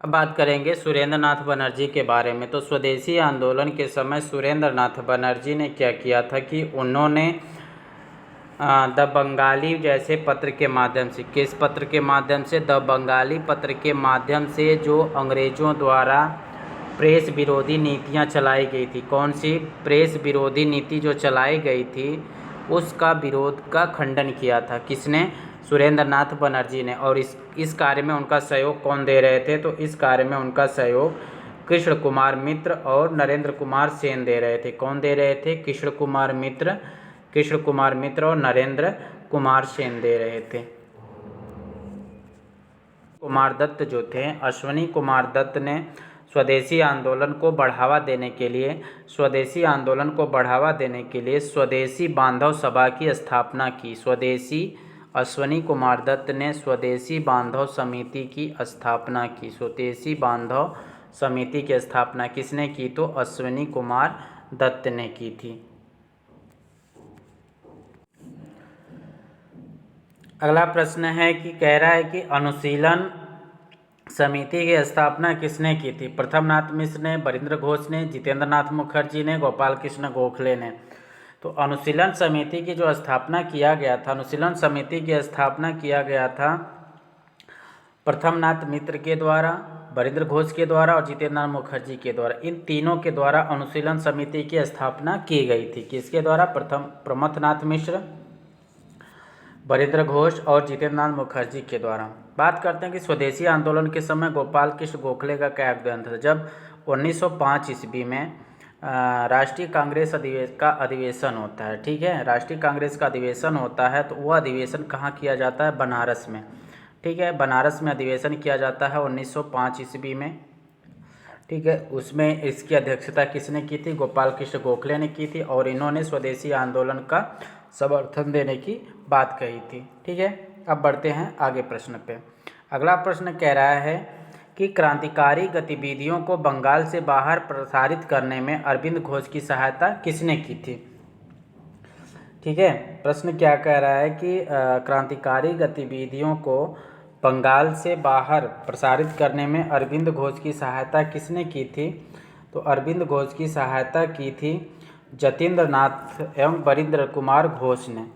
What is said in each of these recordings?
अब बात करेंगे सुरेंद्र नाथ बनर्जी के बारे में। तो स्वदेशी आंदोलन के समय सुरेंद्र नाथ बनर्जी ने क्या किया था कि उन्होंने द बंगाली जैसे पत्र के माध्यम से, किस पत्र के माध्यम से, द बंगाली पत्र के माध्यम से जो अंग्रेज़ों द्वारा प्रेस विरोधी नीतियां चलाई गई थी, कौन सी प्रेस विरोधी नीति जो चलाई गई थी उसका विरोध का खंडन किया था। किसने? सुरेंद्र नाथ बनर्जी ने। और इस कार्य में उनका सहयोग कौन दे रहे थे? तो इस कार्य में उनका सहयोग कृष्ण कुमार मित्र और नरेंद्र कुमार सेन दे रहे थे। कौन दे रहे थे? कृष्ण कुमार मित्र और नरेंद्र कुमार सेन दे रहे थे। कुमार दत्त जो थे, अश्विनी कुमार दत्त ने स्वदेशी आंदोलन को बढ़ावा देने के लिए स्वदेशी बांधव सभा की स्थापना की। अश्विनी कुमार दत्त ने स्वदेशी बांधव समिति की स्थापना की। स्वदेशी बांधव समिति की स्थापना किसने की? तो अश्विनी कुमार दत्त ने की थी। अगला प्रश्न है कि कह रहा है कि अनुशीलन समिति की स्थापना किसने की थी? प्रथमनाथ मिश्र ने, बरिंद्र घोष ने, जितेंद्र नाथ मुखर्जी ने, गोपाल कृष्ण गोखले ने। तो अनुशीलन समिति की जो स्थापना किया गया था, अनुशीलन समिति की स्थापना किया गया था प्रथमनाथ मित्र के द्वारा, बरिंद्र घोष के द्वारा और जितेंद्र नाथ मुखर्जी के द्वारा। इन तीनों के द्वारा अनुशीलन समिति की स्थापना की गई थी। किसके द्वारा? प्रथमनाथ मिश्र, बरिंद्र घोष और जितेंद्र नाथ मुखर्जी के द्वारा। बात करते हैं कि स्वदेशी आंदोलन के समय गोपाल कृष्ण गोखले का क्या योगदान था। जब 1905 ईस्वी में राष्ट्रीय कांग्रेस का अधिवेशन होता है, ठीक है, राष्ट्रीय कांग्रेस का अधिवेशन होता है, तो वह अधिवेशन कहाँ किया जाता है? बनारस में, ठीक है, बनारस में अधिवेशन किया जाता है 1905 ईस्वी में, ठीक है। उसमें इसकी अध्यक्षता किसने की थी? गोपाल कृष्ण गोखले ने की थी और इन्होंने स्वदेशी आंदोलन का समर्थन देने की बात कही थी, ठीक है। अब बढ़ते हैं आगे प्रश्न पे। अगला प्रश्न कह रहा है कि क्रांतिकारी गतिविधियों को बंगाल से बाहर प्रसारित करने में अरविंद घोष की सहायता किसने की थी? ठीक है, प्रश्न क्या कह रहा है कि क्रांतिकारी गतिविधियों को बंगाल से बाहर प्रसारित करने में अरविंद घोष की सहायता किसने की थी? तो अरविंद घोष की सहायता की थी जतीन्द्र नाथ एवं बरिंद्र कुमार घोष ने।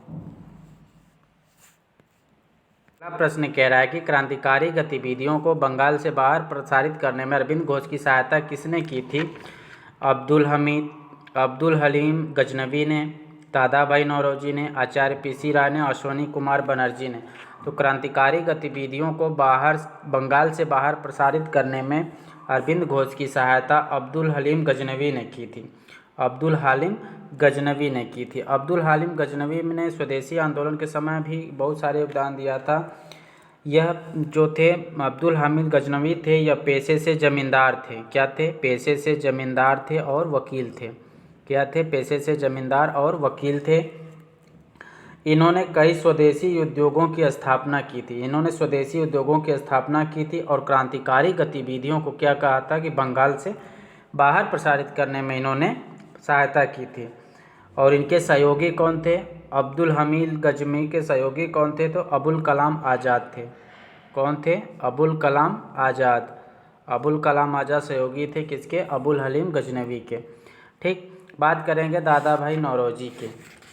अगला प्रश्न कह रहा है कि क्रांतिकारी गतिविधियों को बंगाल से बाहर प्रसारित करने में अरविंद घोष की सहायता किसने की थी? अब्दुल हलीम गजनवी ने, दादा भाई नौरोजी ने, आचार्य पीसी राय ने, अश्विनी कुमार बनर्जी ने। तो क्रांतिकारी गतिविधियों को बंगाल से बाहर प्रसारित करने में अरविंद घोष की सहायता अब्दुल हलीम गजनवी ने की थी। अब्दुल हलीम गजनवी ने स्वदेशी आंदोलन के समय भी बहुत सारे योगदान दिया था। यह जो थे अब्दुल हमीद गजनवी थे, यह पेशे से जमींदार थे। क्या थे? पेशे से जमींदार थे और वकील थे। क्या थे? पेशे से जमींदार और वकील थे। इन्होंने कई स्वदेशी उद्योगों की स्थापना की थी और क्रांतिकारी गतिविधियों को क्या कहा था कि बंगाल से बाहर प्रसारित करने में इन्होंने सहायता की थी। और इनके सहयोगी कौन थे? अब्दुल हमीद गजनवी के सहयोगी कौन थे? तो अबुल कलाम आज़ाद थे। कौन थे? अबुल कलाम आज़ाद सहयोगी थे किसके? अबुल हलीम गजनवी के। ठीक, बात करेंगे दादा भाई नौरोजी के।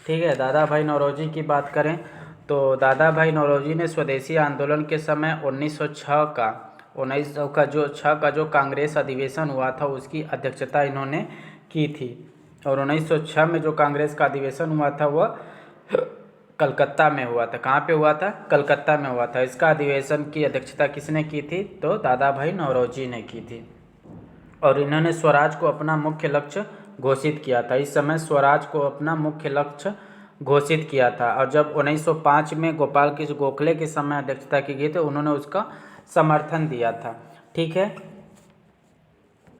ठीक है, दादा भाई नौरोजी की बात करें तो दादा भाई नौरोजी ने स्वदेशी आंदोलन के समय 1906 का जो कांग्रेस अधिवेशन हुआ था उसकी अध्यक्षता इन्होंने की थी। और 1906 में जो कांग्रेस का अधिवेशन हुआ था वह कलकत्ता में हुआ था। कहाँ पे हुआ था? कलकत्ता में हुआ था। इसका अधिवेशन की अध्यक्षता किसने की थी? तो दादा भाई नौरोजी ने की थी। और इन्होंने स्वराज को अपना मुख्य लक्ष्य घोषित किया था। इस समय स्वराज को अपना मुख्य लक्ष्य घोषित किया था। और जब 1905 में गोपाल कृष्ण गोखले के समय अध्यक्षता की गई तो उन्होंने उसका समर्थन दिया था। ठीक है,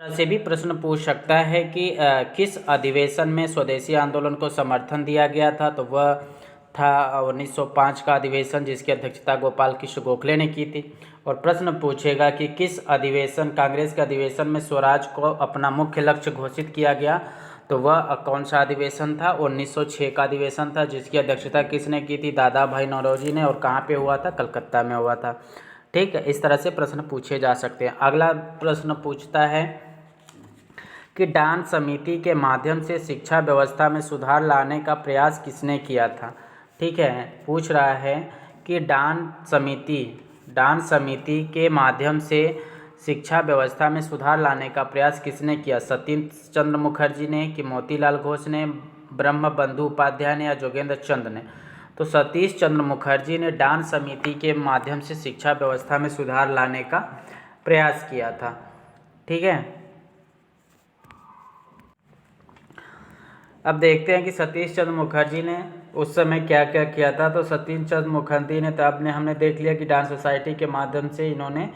से भी प्रश्न पूछ सकता है कि किस अधिवेशन में स्वदेशी आंदोलन को समर्थन दिया गया था? तो वह था 1905 का अधिवेशन जिसकी अध्यक्षता गोपाल कृष्ण गोखले ने की थी। और प्रश्न पूछेगा कि किस अधिवेशन, कांग्रेस के अधिवेशन में स्वराज को अपना मुख्य लक्ष्य घोषित किया गया? तो वह कौन सा अधिवेशन था? 1906 का अधिवेशन था जिसकी अध्यक्षता किसने की थी? दादा भाई नौरोजी ने। और कहाँ पे हुआ था? कलकत्ता में हुआ था। ठीक है, इस तरह से प्रश्न पूछे जा सकते हैं। अगला प्रश्न पूछता है कि डान समिति के माध्यम से शिक्षा व्यवस्था में सुधार लाने का प्रयास किसने किया था। ठीक है, पूछ रहा है कि डान समिति के माध्यम से शिक्षा व्यवस्था में सुधार लाने का प्रयास किसने किया। सतीश चंद्र मुखर्जी ने, कि मोतीलाल घोष ने, ब्रह्म बंधु उपाध्याय ने या जोगेंद्र चंद ने। तो सतीश चंद्र मुखर्जी ने डान समिति के माध्यम से शिक्षा व्यवस्था में सुधार लाने का प्रयास किया था। ठीक है, अब देखते हैं कि सतीश चंद्र मुखर्जी ने उस समय क्या क्या किया था। तो सतीश चंद्र मुखर्जी ने, तो हमने देख लिया कि डांस सोसाइटी के माध्यम से इन्होंने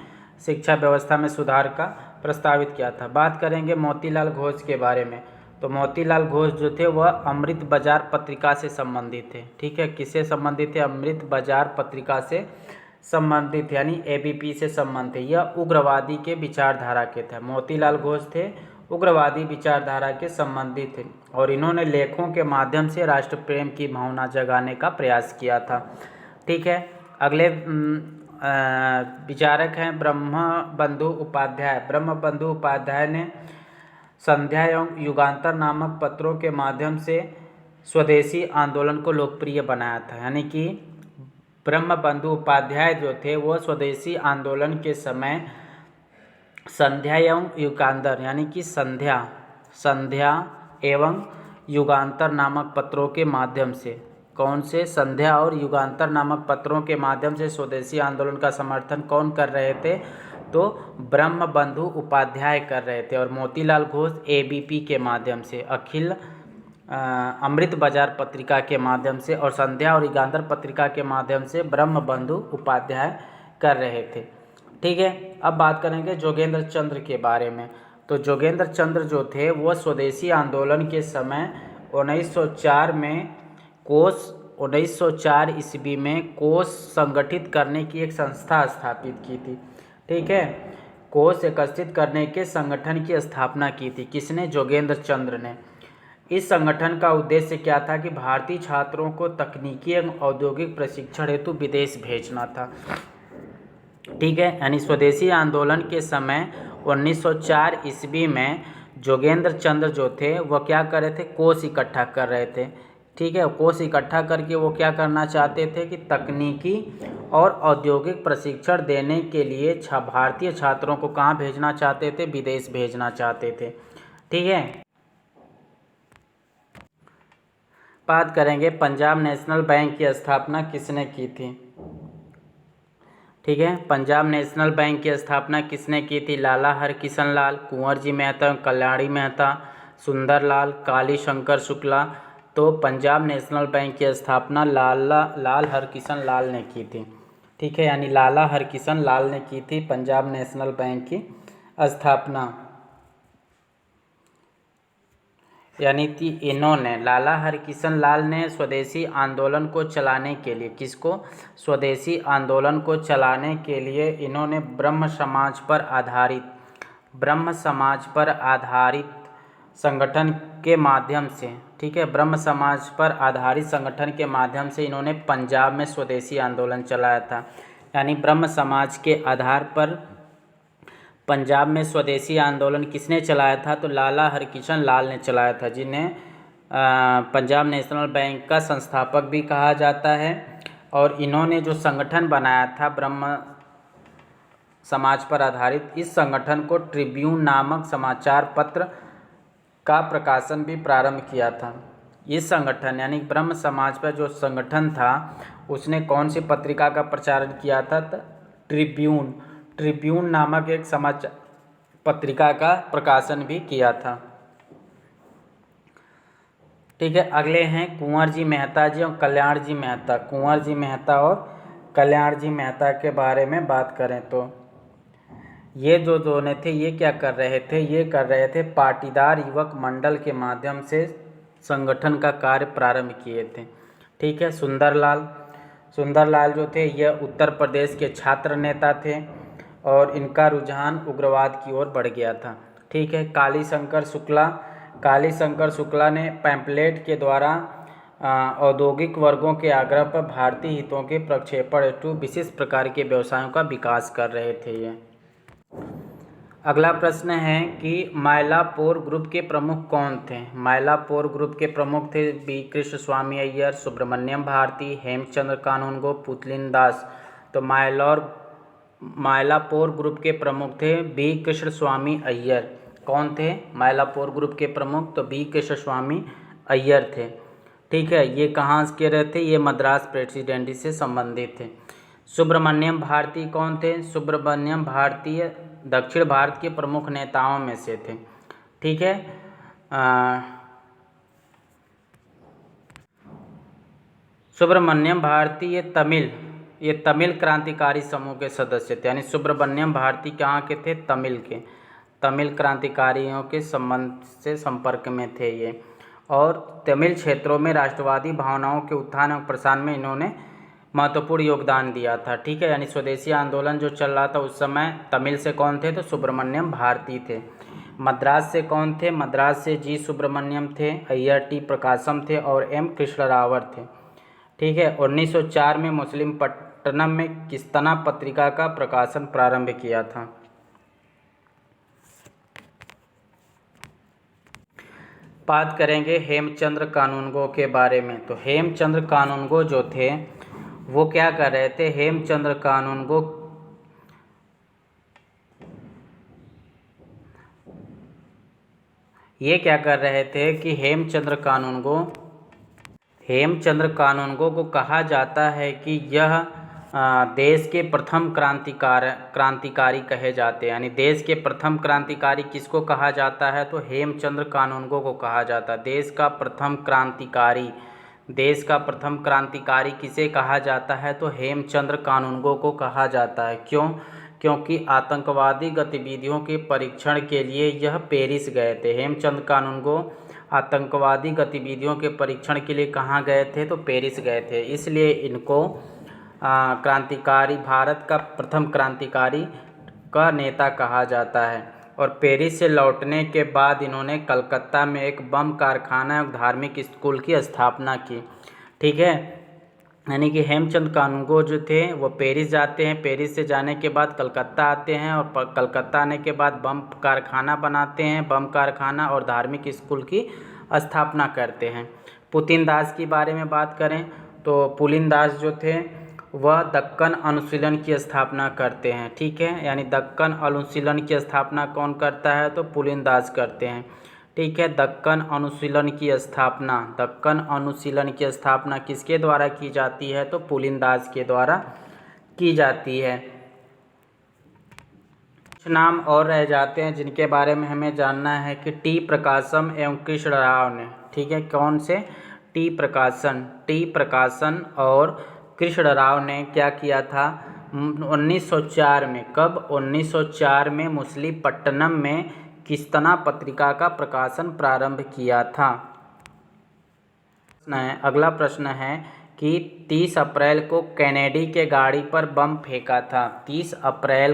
शिक्षा व्यवस्था में सुधार का प्रस्तावित किया था। बात करेंगे मोतीलाल घोष के बारे में। तो मोतीलाल घोष जो थे वह अमृत बाजार पत्रिका से संबंधित थे। ठीक है, किससे संबंधित थे? अमृत बाजार पत्रिका से संबंधित, यानी एबीपी से संबंधित है। यह उग्रवादी के विचारधारा के थे। मोतीलाल घोष थे उग्रवादी विचारधारा के संबंधित थे और इन्होंने लेखों के माध्यम से राष्ट्र प्रेम की भावना जगाने का प्रयास किया था। ठीक है, अगले विचारक हैं ब्रह्म बंधु उपाध्याय। ब्रह्म बंधु उपाध्याय ने संध्या एवं युगांतर नामक पत्रों के माध्यम से स्वदेशी आंदोलन को लोकप्रिय बनाया था। यानी कि ब्रह्म बंधु उपाध्याय जो थे वो स्वदेशी आंदोलन के समय संध्या एवं युगांतर, यानी कि संध्या एवं युगांतर नामक पत्रों के माध्यम से, कौन से? संध्या और युगांतर नामक पत्रों के माध्यम से स्वदेशी आंदोलन का समर्थन कौन कर रहे थे? तो ब्रह्म बंधु उपाध्याय कर रहे थे। और मोतीलाल घोष एबीपी के माध्यम से, अखिल अमृत बाजार पत्रिका के माध्यम से, और संध्या और युगांतर पत्रिका के माध्यम से ब्रह्म बंधु उपाध्याय कर रहे थे। ठीक है, अब बात करेंगे जोगेंद्र चंद्र के बारे में। तो जोगेंद्र चंद्र जो थे वो स्वदेशी आंदोलन के समय 1904 ईस्वी में कोष संगठित करने की एक संस्था स्थापित की थी। ठीक है, कोष एकत्रित करने के संगठन की स्थापना की थी। किसने? जोगेंद्र चंद्र ने। इस संगठन का उद्देश्य क्या था कि भारतीय छात्रों को तकनीकी एवं औद्योगिक प्रशिक्षण हेतु विदेश भेजना था। ठीक है, यानी स्वदेशी आंदोलन के समय 1904 ईस्वी में जोगेंद्र चंद्र जो थे वह क्या कर रहे थे? कोष इकट्ठा कर रहे थे। ठीक है, कोष इकट्ठा करके वो क्या करना चाहते थे कि तकनीकी और औद्योगिक प्रशिक्षण देने के लिए भारतीय छात्रों को कहाँ भेजना चाहते थे? विदेश भेजना चाहते थे। ठीक है, बात करेंगे पंजाब नेशनल बैंक की स्थापना किसने की थी। ठीक है, पंजाब नेशनल बैंक की स्थापना किसने की थी? लाला हरकिशन लाल, कुंवर जी मेहता, कल्याणी मेहता, सुंदरलाल, काली शंकर शुक्ला। तो पंजाब नेशनल बैंक की स्थापना लाल हरकिशन लाल ने की थी। ठीक है, यानी लाला हरकिशन लाल ने की थी पंजाब नेशनल बैंक की स्थापना। यानी कि इन्होंने, लाला हरकिशन लाल ने स्वदेशी आंदोलन को चलाने के लिए, किसको? स्वदेशी आंदोलन को चलाने के लिए इन्होंने ब्रह्म समाज पर आधारित संगठन के माध्यम से, ठीक है, ब्रह्म समाज पर आधारित संगठन के माध्यम से इन्होंने पंजाब में स्वदेशी आंदोलन चलाया था। यानी ब्रह्म समाज के आधार पर पंजाब में स्वदेशी आंदोलन किसने चलाया था? तो लाला हरकिशन लाल ने चलाया था, जिन्हें पंजाब नेशनल बैंक का संस्थापक भी कहा जाता है। और इन्होंने जो संगठन बनाया था ब्रह्म समाज पर आधारित, इस संगठन को ट्रिब्यून नामक समाचार पत्र का प्रकाशन भी प्रारंभ किया था। इस संगठन, यानी ब्रह्म समाज पर जो संगठन था उसने कौन सी पत्रिका का प्रचारण किया था? ट्रिब्यून नामक एक समाचार पत्रिका का प्रकाशन भी किया था। ठीक है, अगले हैं कुंवर जी मेहता जी और कल्याण जी मेहता। कुंवर जी मेहता और कल्याण जी मेहता के बारे में बात करें तो ये जो दोनों थे ये क्या कर रहे थे? ये कर रहे थे पाटीदार युवक मंडल के माध्यम से संगठन का कार्य प्रारंभ किए थे। ठीक है, सुंदरलाल जो थे यह उत्तर प्रदेश के छात्र नेता थे और इनका रुझान उग्रवाद की ओर बढ़ गया था। ठीक है, काली शंकर शुक्ला ने पैम्पलेट के द्वारा औद्योगिक वर्गों के आग्रह पर भारतीय हितों के प्रक्षेपण हेतु विशिष्ट प्रकार के व्यवसायों का विकास कर रहे थे ये। अगला प्रश्न है कि मायलापोर ग्रुप के प्रमुख कौन थे। मायलापोर ग्रुप के प्रमुख थे बी कृष्ण स्वामी अय्यर, सुब्रमण्यम भारती, हेमचंद्र कानूनगो, पुतलिन दास। तो मायलापोर ग्रुप के प्रमुख थे बी कृष्ण स्वामी अय्यर। कौन थे मायलापोर ग्रुप के प्रमुख? तो बी कृष्ण स्वामी अय्यर थे। ठीक है, ये कहाँ के रहे थे? ये मद्रास प्रेसिडेंसी से संबंधित थे। सुब्रमण्यम भारती कौन थे? सुब्रमण्यम भारतीय दक्षिण भारत के प्रमुख नेताओं में से थे। ठीक है, सुब्रमण्यम भारती ये तमिल क्रांतिकारी समूह के सदस्य थे। यानी सुब्रमण्यम भारती कहाँ के थे? तमिल क्रांतिकारियों के संपर्क में थे ये। और तमिल क्षेत्रों में राष्ट्रवादी भावनाओं के उत्थान और प्रसार में इन्होंने महत्वपूर्ण योगदान दिया था। ठीक है, यानी स्वदेशी आंदोलन जो चल रहा था उस समय तमिल से कौन थे? तो सुब्रमण्यम भारती थे। मद्रास से कौन थे? मद्रास से जी सुब्रमण्यम थे, अय्यर टी प्रकाशम थे और एम कृष्णरावर थे। ठीक है, 1904 में मुस्लिम पट्टनम में किस्तना पत्रिका का प्रकाशन प्रारंभ किया था। बात करेंगे हेमचंद्र कानूनगो के बारे में। तो हेमचंद्र कानूनगो जो थे वो क्या कर रहे थे? हेमचंद्र कानूनगो ये क्या कर रहे थे कि हेमचंद्र कानूनगो को कहा जाता है कि यह देश के प्रथम क्रांतिकारी कहे जाते हैं। यानी देश के प्रथम क्रांतिकारी किसको कहा जाता है? तो हेमचंद्र कानूनगो को कहा जाता है। देश का प्रथम क्रांतिकारी किसे कहा जाता है? तो हेमचंद्र कानूनगो को कहा जाता है। क्यों? क्योंकि आतंकवादी गतिविधियों के परीक्षण के लिए यह पेरिस गए थे। हेमचंद्र कानूनगो आतंकवादी गतिविधियों के परीक्षण के लिए कहाँ गए थे? तो पेरिस गए थे। इसलिए इनको भारत का प्रथम क्रांतिकारी का नेता कहा जाता है। और पेरिस से लौटने के बाद इन्होंने कलकत्ता में एक बम कारखाना और धार्मिक स्कूल की स्थापना की। ठीक है, यानी कि हेमचंद कानूनगो जो थे वो पेरिस जाते हैं, पेरिस से जाने के बाद कलकत्ता आते हैं और कलकत्ता आने के बाद बम कारखाना बनाते हैं, बम कारखाना और धार्मिक स्कूल की स्थापना करते हैं। पुतिन दास के बारे में बात करें तो पुलिन दास जो थे वह दक्कन अनुशीलन की स्थापना करते हैं। ठीक है, यानी दक्कन अनुशीलन की स्थापना कौन करता है? तो पुलिन दास करते हैं। ठीक है, दक्कन अनुशीलन की स्थापना किसके द्वारा की जाती है? तो पुलिन दास के द्वारा की जाती है। कुछ नाम और रह जाते हैं जिनके बारे में हमें जानना है कि टी प्रकाशम एवं कृष्ण राव ने। ठीक है, कौन से? टी प्रकाशन और कृष्ण राव ने क्या किया था? 1904 में। कब? 1904 में मछलीपट्टनम में किस्तना पत्रिका का प्रकाशन प्रारंभ किया था। अगला प्रश्न है कि 30 अप्रैल को कैनेडी के गाड़ी पर बम फेंका था। 30 अप्रैल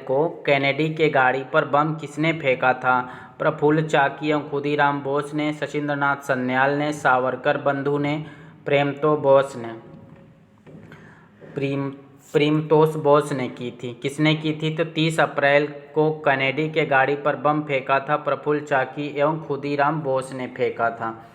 को कैनेडी के गाड़ी पर बम किसने फेंका था? प्रफुल्ल चाकी एवं खुदीराम बोस ने, सचिंद्रनाथ सन्याल ने, सावरकर बंधु ने, प्रीमतोष बोस ने की थी। किसने की थी? तो 30 अप्रैल को कैनेडी के गाड़ी पर बम फेंका था प्रफुल्ल चाकी एवं खुदीराम बोस ने फेंका था।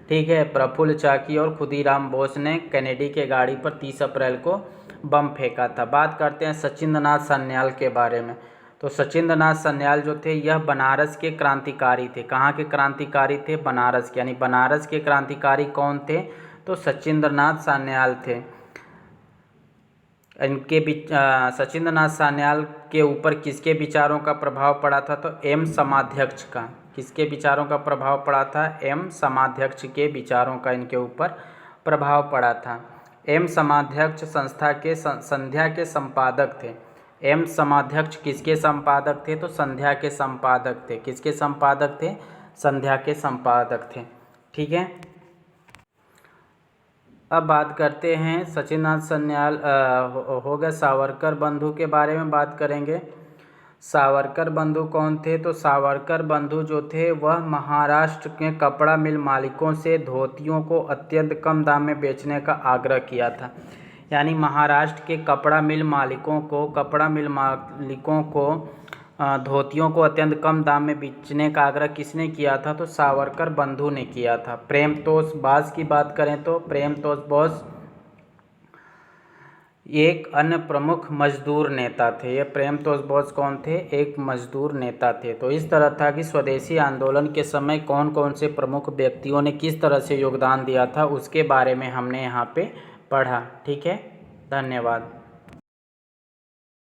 ठीक है, प्रफुल्ल चाकी और खुदीराम बोस ने कैनेडी के गाड़ी पर 30 अप्रैल को बम फेंका था। बात करते हैं सचिंद्रनाथ सन्याल के बारे में। तो सचिंद्रनाथ सन्याल जो थे यह बनारस के क्रांतिकारी थे। कहाँ के क्रांतिकारी थे? बनारस के। यानी बनारस के क्रांतिकारी कौन थे? तो सचिंद्रनाथ सान्याल थे। सचिंद्रनाथ सान्याल के ऊपर किसके विचारों का प्रभाव पड़ा था? तो एम समाध्यक्ष का। किसके विचारों का प्रभाव पड़ा था? एम समाध्यक्ष के विचारों का इनके ऊपर प्रभाव पड़ा था। एम समाध्यक्ष संस्था के संध्या के संपादक थे। एम समाध्यक्ष किसके संपादक थे? तो संध्या के संपादक थे। किसके संपादक थे? संध्या के संपादक थे। ठीक है, अब बात करते हैं सचिंद्रनाथ सन्याल हो गए। सावरकर बंधु के बारे में बात करेंगे। सावरकर बंधु कौन थे? तो सावरकर बंधु जो थे वह महाराष्ट्र के कपड़ा मिल मालिकों से धोतियों को अत्यंत कम दाम में बेचने का आग्रह किया था। यानी महाराष्ट्र के कपड़ा मिल मालिकों को धोतियों को अत्यंत कम दाम में बेचने का आग्रह किसने किया था? तो सावरकर बंधु ने किया था। प्रेमतोष बोस की बात करें तो प्रेमतोष बोस एक अन्य प्रमुख मजदूर नेता थे। ये प्रेमतोष बोस कौन थे? एक मजदूर नेता थे। तो इस तरह था कि स्वदेशी आंदोलन के समय कौन कौन से प्रमुख व्यक्तियों ने किस तरह से योगदान दिया था उसके बारे में हमने यहाँ पे पढ़ा। ठीक है, धन्यवाद।